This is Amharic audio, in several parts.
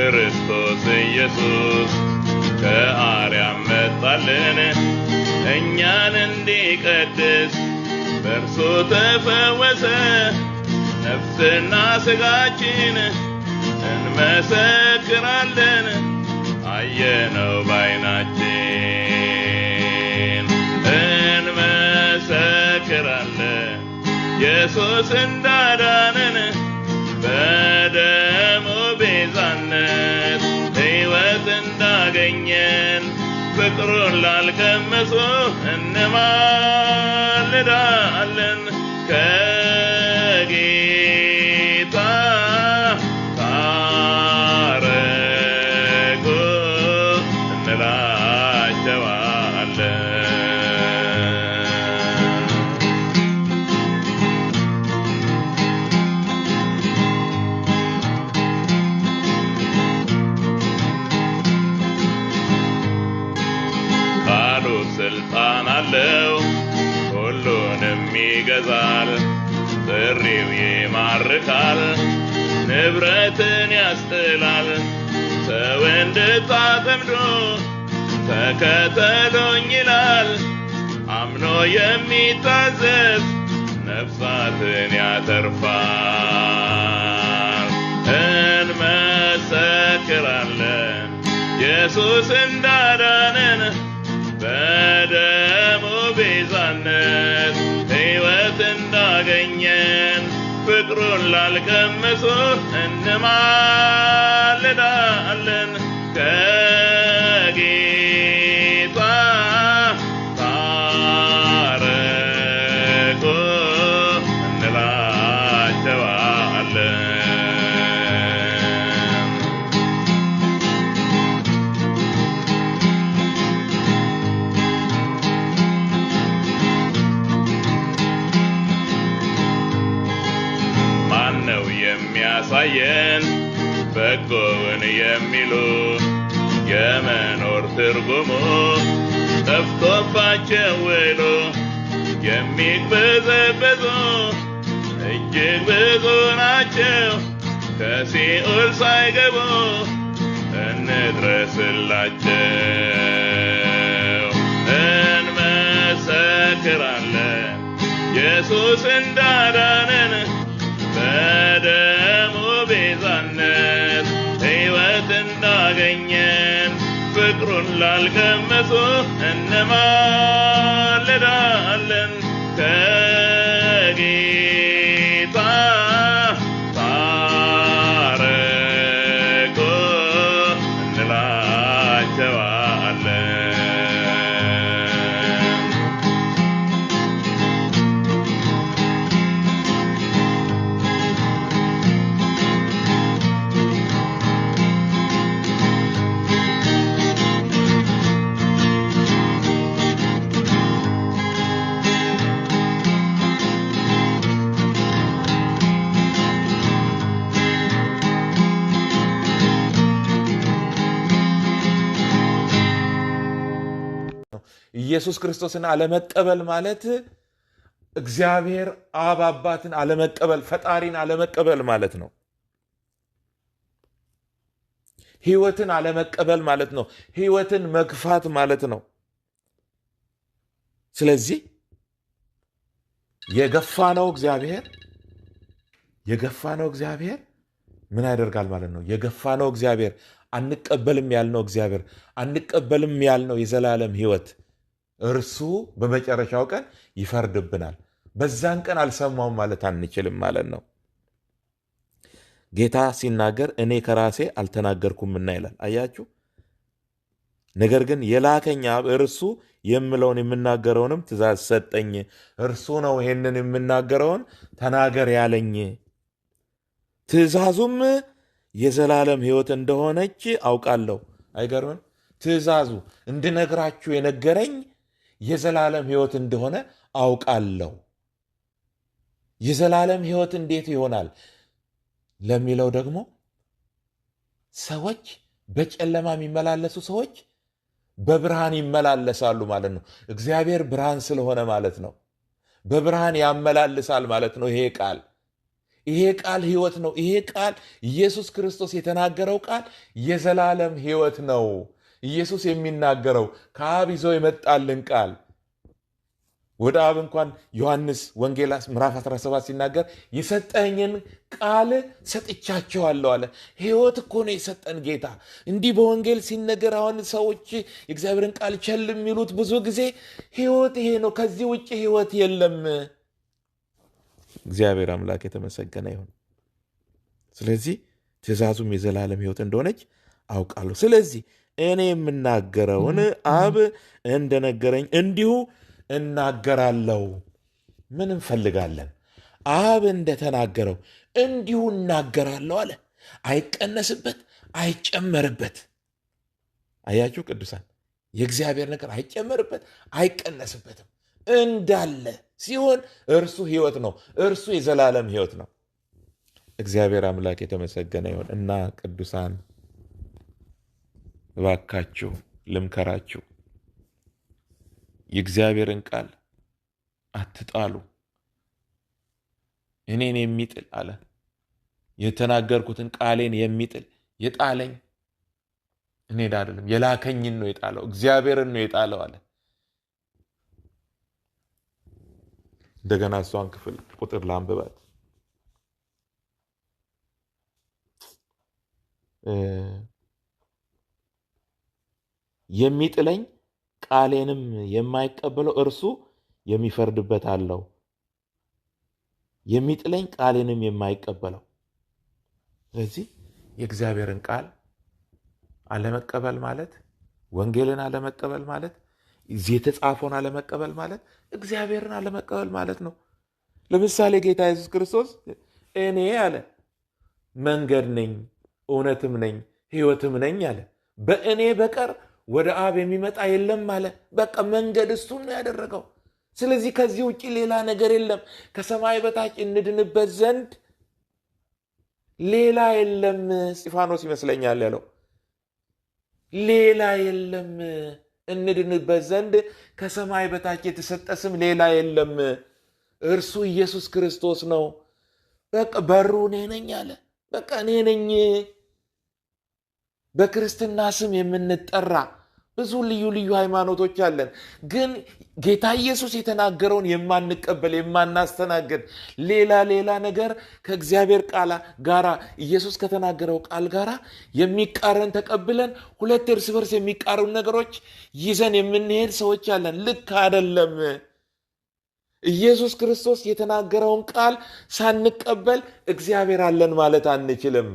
ክርስቶስ ኢየሱስ ከአርያም መጣልን እኛን እንዲቀድስ በእርሱ ተፈወሰ ነፍስና ሥጋችን እንመሰክራለን አየነው ባይናችን እንመሰክራለን ኢየሱስ እንዳዳነን በደሙ ቤዛነት ሕይወት እንዳገኘን ፍቅሩን ላልቀመሱ እንማልዳለን ከጌታ ታረቁ እንላቸዋለን። ቃሉ ስልጣን አለው ሁሉንም ይገዛል ጥሪው ይማርካል ንብረትን ያስጥላል ሰው እንድታጠምዶ ተከተሎኝ ይላል አምኖ የሚታዘዝ ነፍሳትን ያተርፋል እንመሰክራለን ኢየሱስ እንዳዳነን በደሙ ቤዛነት ሕይወት እንዳገኘን ፍቅሩን ላልቀመሱ እንማልዳለን ከጌታ ታረቁ እንላቸዋለን። ማነው የሚያሳየን በጎውን የሚሉ የመኖር ትርጉሙ ጠፍቶባቸው ውሎ የሚቅበዘበዙ እጅግ ብዙ ናቸው ከሲኦል ሳይገቡ እንድረስላቸው እንመሰክራለን ኢየሱስ እንዳዳነን በደሙ ቤዛነት ሕይወት እንዳገኘን ፍቅሩን ላልቀመሱ እንማልዳለን ከጌታ ታረቁ እንላቸዋለን። ኢየሱስ ክርስቶስን አለመቀበል ማለት እግዚአብሔር አብ አባትን አለመቀበል ፈጣሪን አለመቀበል ማለት ነው። ሕይወትን አለመቀበል ማለት ነው። ሕይወትን መግፋት ማለት ነው። ስለዚህ የገፋነው እግዚአብሔር ምን ያደርጋል ማለት ነው? የገፋነው እግዚአብሔር አንቀበልም ያልነው የዘላለም ሕይወት እርሱ በመጨረሻው ቀን ይፈርድብናል። በዛን ቀን አልሰማውም ማለት አንችልም ማለት ነው። ጌታ ሲናገር እኔ ከራሴ አልተናገርኩምና ይላል። አያችሁ። ነገር ግን የላከኝ አብ እርሱ የምለውን የምናገረውንም ትእዛዝ ሰጠኝ። እርሱ ነው ይሄንን የምናገረውን ተናገር ያለኝ። ትእዛዙም የዘላለም ሕይወት እንደሆነች አውቃለሁ። አይገርምም? ትእዛዙ እንድነግራችሁ የነገረኝ የዘላለም ሕይወት እንደሆነ አውቃለሁ። የዘላለም ሕይወት እንዴት ይሆናል ለሚለው ደግሞ ሰዎች በጨለማ የሚመላለሱ ሰዎች በብርሃን ይመላለሳሉ ማለት ነው። እግዚአብሔር ብርሃን ስለሆነ ማለት ነው። በብርሃን ያመላልሳል ማለት ነው። ይሄ ቃል ይሄ ቃል ሕይወት ነው። ይሄ ቃል ኢየሱስ ክርስቶስ የተናገረው ቃል የዘላለም ሕይወት ነው። ኢየሱስ የሚናገረው ከአብ ይዞ የመጣልን ቃል ወደ አብ እንኳን ዮሐንስ ወንጌል ምዕራፍ 17 ሲናገር የሰጠኝን ቃል ሰጥቻቸዋለሁ አለ። ሕይወት እኮ ነው የሰጠን ጌታ። እንዲህ በወንጌል ሲነገር አሁን ሰዎች የእግዚአብሔርን ቃል ቸል የሚሉት ብዙ ጊዜ ሕይወት ይሄ ነው፣ ከዚህ ውጭ ሕይወት የለም። እግዚአብሔር አምላክ የተመሰገነ ይሁን። ስለዚህ ትእዛዙም የዘላለም ሕይወት እንደሆነች አውቃለሁ። ስለዚህ እኔ የምናገረውን አብ እንደነገረኝ እንዲሁ እናገራለሁ። ምን እንፈልጋለን? አብ እንደተናገረው እንዲሁ እናገራለሁ አለ። አይቀነስበት፣ አይጨመርበት። አያችሁ ቅዱሳን፣ የእግዚአብሔር ነገር አይጨመርበት፣ አይቀነስበትም። እንዳለ ሲሆን እርሱ ሕይወት ነው። እርሱ የዘላለም ሕይወት ነው። እግዚአብሔር አምላክ የተመሰገነ ይሁን እና ቅዱሳን እባካችሁ ልምከራችሁ፣ የእግዚአብሔርን ቃል አትጣሉ። እኔን የሚጥል አለ የተናገርኩትን ቃሌን የሚጥል የጣለኝ እኔን አይደለም የላከኝን ነው የጣለው፣ እግዚአብሔርን ነው የጣለው አለ። እንደገና እሷን ክፍል ቁጥር ላንብባት። የሚጥለኝ ቃሌንም የማይቀበለው እርሱ የሚፈርድበት አለው። የሚጥለኝ ቃሌንም የማይቀበለው። ስለዚህ የእግዚአብሔርን ቃል አለመቀበል ማለት፣ ወንጌልን አለመቀበል ማለት፣ እዚህ የተጻፈውን አለመቀበል ማለት እግዚአብሔርን አለመቀበል ማለት ነው። ለምሳሌ ጌታ ኢየሱስ ክርስቶስ እኔ አለ መንገድ ነኝ፣ እውነትም ነኝ፣ ሕይወትም ነኝ አለ። በእኔ በቀር ወደ አብ የሚመጣ የለም አለ። በቃ መንገድ እሱን ነው ያደረገው። ስለዚህ ከዚህ ውጭ ሌላ ነገር የለም። ከሰማይ በታች እንድንበት ዘንድ ሌላ የለም። እስጢፋኖስ ይመስለኛል ያለው ሌላ የለም። እንድንበት ዘንድ ከሰማይ በታች የተሰጠ ስም ሌላ የለም። እርሱ ኢየሱስ ክርስቶስ ነው። በቃ በሩ እኔ ነኝ አለ። በቃ እኔ ነኝ። በክርስትና ስም የምንጠራ ብዙ ልዩ ልዩ ሃይማኖቶች አለን። ግን ጌታ ኢየሱስ የተናገረውን የማንቀበል የማናስተናግድ ሌላ ነገር ከእግዚአብሔር ቃል ጋራ ኢየሱስ ከተናገረው ቃል ጋራ የሚቃረን ተቀብለን ሁለት እርስ በርስ የሚቃረኑ ነገሮች ይዘን የምንሄድ ሰዎች አለን። ልክ አይደለም። ኢየሱስ ክርስቶስ የተናገረውን ቃል ሳንቀበል እግዚአብሔር አለን ማለት አንችልም።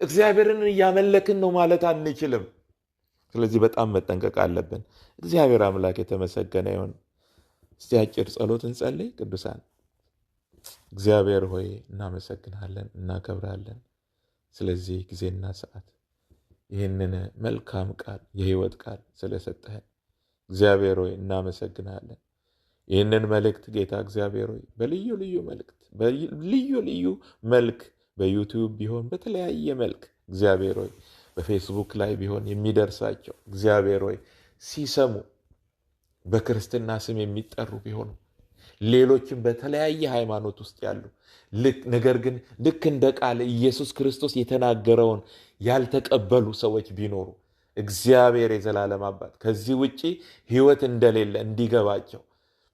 እግዚአብሔርን እያመለክን ነው ማለት አንችልም። ስለዚህ በጣም መጠንቀቅ አለብን። እግዚአብሔር አምላክ የተመሰገነ ይሁን። እስቲ አጭር ጸሎት እንጸልይ። ቅዱሳን እግዚአብሔር ሆይ እናመሰግናለን፣ እናከብራለን ስለዚህ ጊዜና ሰዓት ይህንን መልካም ቃል የሕይወት ቃል ስለሰጠህን እግዚአብሔር ሆይ እናመሰግናለን። ይህንን መልእክት ጌታ እግዚአብሔር ሆይ በልዩ ልዩ መልእክት በልዩ ልዩ መልክ በዩቲዩብ ቢሆን በተለያየ መልክ እግዚአብሔር ሆይ በፌስቡክ ላይ ቢሆን የሚደርሳቸው እግዚአብሔር ሆይ ሲሰሙ በክርስትና ስም የሚጠሩ ቢሆኑ ሌሎችም በተለያየ ሃይማኖት ውስጥ ያሉ ነገር ግን ልክ እንደ ቃል ኢየሱስ ክርስቶስ የተናገረውን ያልተቀበሉ ሰዎች ቢኖሩ እግዚአብሔር የዘላለም አባት ከዚህ ውጪ ሕይወት እንደሌለ እንዲገባቸው።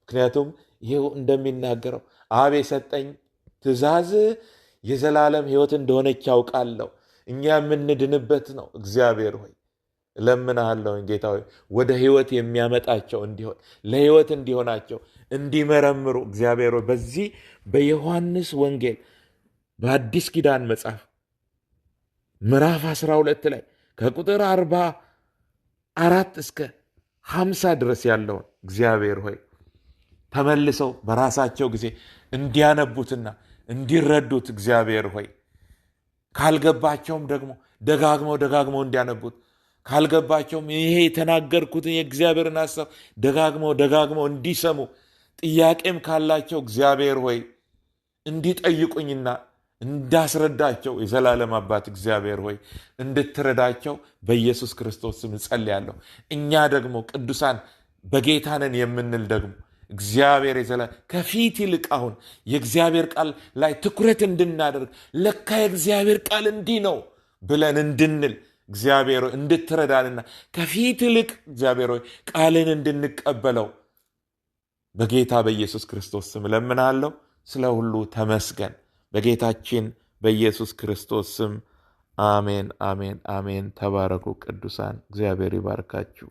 ምክንያቱም ይሄው እንደሚናገረው አብ የሰጠኝ ትእዛዝ የዘላለም ሕይወት እንደሆነች ያውቃለሁ፣ እኛ የምንድንበት ነው። እግዚአብሔር ሆይ እለምንሃለሁኝ ጌታ ሆይ ወደ ሕይወት የሚያመጣቸው እንዲሆን ለሕይወት እንዲሆናቸው እንዲመረምሩ እግዚአብሔር ሆይ በዚህ በዮሐንስ ወንጌል በአዲስ ኪዳን መጽሐፍ ምዕራፍ 12 ላይ ከቁጥር 44 እስከ 50 ድረስ ያለውን እግዚአብሔር ሆይ ተመልሰው በራሳቸው ጊዜ እንዲያነቡትና እንዲረዱት እግዚአብሔር ሆይ ካልገባቸውም ደግሞ ደጋግመው እንዲያነቡት ካልገባቸውም ይሄ የተናገርኩትን የእግዚአብሔርን ሐሳብ ደጋግመው እንዲሰሙ ጥያቄም ካላቸው እግዚአብሔር ሆይ እንዲጠይቁኝና እንዳስረዳቸው የዘላለም አባት እግዚአብሔር ሆይ እንድትረዳቸው በኢየሱስ ክርስቶስ ስም እጸልያለሁ። እኛ ደግሞ ቅዱሳን በጌታ ነን የምንል ደግሞ እግዚአብሔር ከፊት ይልቅ አሁን የእግዚአብሔር ቃል ላይ ትኩረት እንድናደርግ ለካ የእግዚአብሔር ቃል እንዲህ ነው ብለን እንድንል እግዚአብሔር እንድትረዳንና ከፊት ይልቅ እግዚአብሔር ቃልን እንድንቀበለው በጌታ በኢየሱስ ክርስቶስ ስም ለምናለሁ። ስለ ሁሉ ተመስገን። በጌታችን በኢየሱስ ክርስቶስ ስም አሜን፣ አሜን፣ አሜን። ተባረኩ ቅዱሳን። እግዚአብሔር ይባርካችሁ።